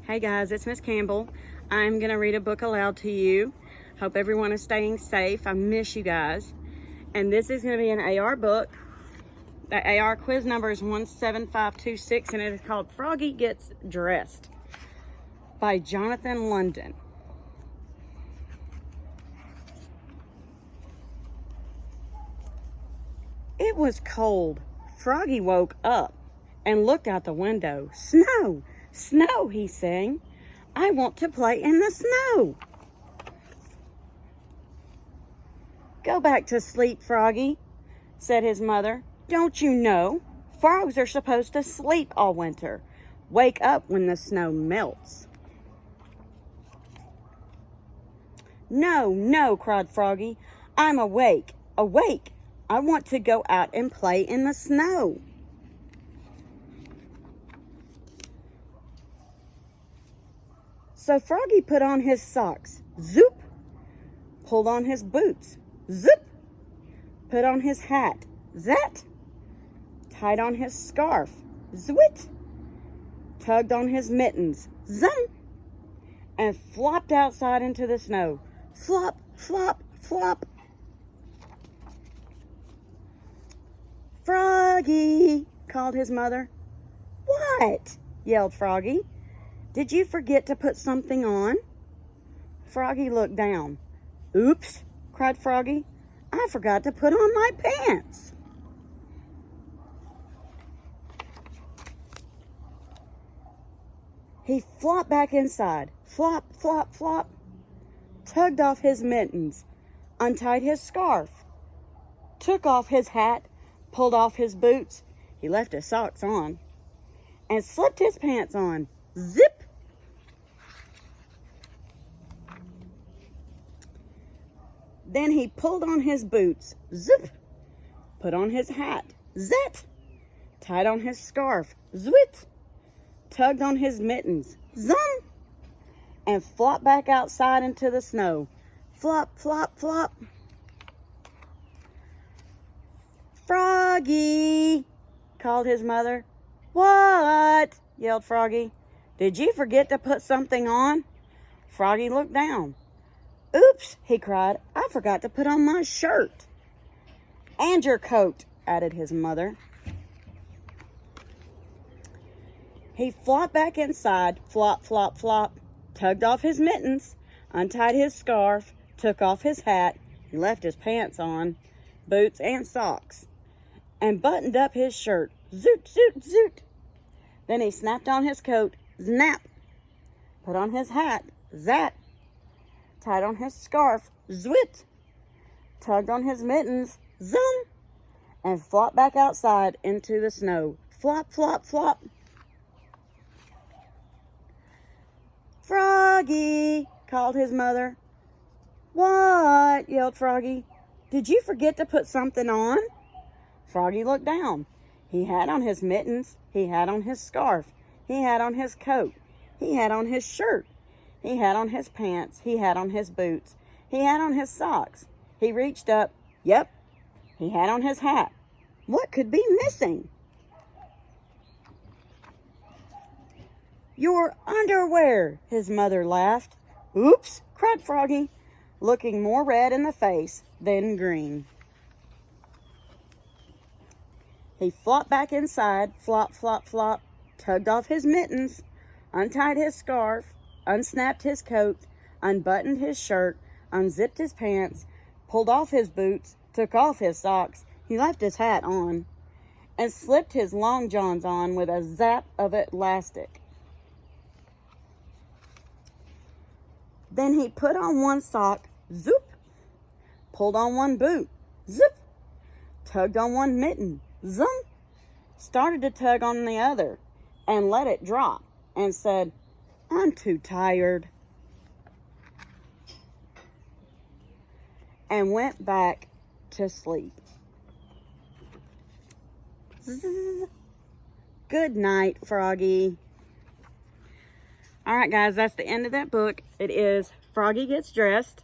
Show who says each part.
Speaker 1: Hey guys, it's Miss Campbell. I'm going to read a book aloud to you. Hope everyone is staying safe. I miss you guys. And this is going to be an AR book. The AR quiz number is 17526 and it is called Froggy Gets Dressed by Jonathan London. It was cold. Froggy woke up and looked out the window. Snow! Snow, he sang. I want to play in the snow. Go back to sleep, Froggy, said his mother. Don't you know? Frogs are supposed to sleep all winter. Wake up when the snow melts. No, no, cried Froggy. I'm awake, awake. I want to go out and play in the snow. So Froggy put on his socks, zoop, pulled on his boots, zip, put on his hat, zat, tied on his scarf, zwit, tugged on his mittens, zum, and flopped outside into the snow. Flop, flop, flop. Froggy, called his mother. What? Yelled Froggy. Did you forget to put something on? Froggy looked down. Oops, cried Froggy. I forgot to put on my pants. He flopped back inside. Flop, flop, flop. Tugged off his mittens, untied his scarf, took off his hat, pulled off his boots. He left his socks on, and slipped his pants on. Zip! Then he pulled on his boots, zip, put on his hat, zet, tied on his scarf, zwit, tugged on his mittens, zum, and flopped back outside into the snow. Flop, flop, flop. Froggy, called his mother. What? Yelled Froggy. Did you forget to put something on? Froggy looked down. Oops, he cried. I forgot to put on my shirt. And your coat, added his mother. He flopped back inside, flop, flop, flop, tugged off his mittens, untied his scarf, took off his hat, he left his pants on, boots and socks, and buttoned up his shirt. Zoot, zoot, zoot. Then he snapped on his coat, snap, put on his hat, zat, tied on his scarf, zwit, tugged on his mittens, zum, and flopped back outside into the snow. Flop, flop, flop. Froggy, called his mother. What? Yelled Froggy. Did you forget to put something on? Froggy looked down. He had on his mittens, he had on his scarf, he had on his coat, he had on his shirt, he had on his pants, he had on his boots, he had on his socks. He reached up. Yep, he had on his hat. What could be missing? Your underwear, his mother laughed. Oops, cried Froggy, looking more red in the face than green. He flopped back inside, flop, flop, flop, tugged off his mittens, untied his scarf, unsnapped his coat, unbuttoned his shirt, unzipped his pants, pulled off his boots, took off his socks, he left his hat on, and slipped his long johns on with a zap of elastic. Then he put on one sock, zoop, pulled on one boot, zip, tugged on one mitten, zum, started to tug on the other, and let it drop, and said, I'm too tired, and went back to sleep. Zzz. Good night, Froggy. All right, guys, that's the end of that book. It is Froggy Gets Dressed.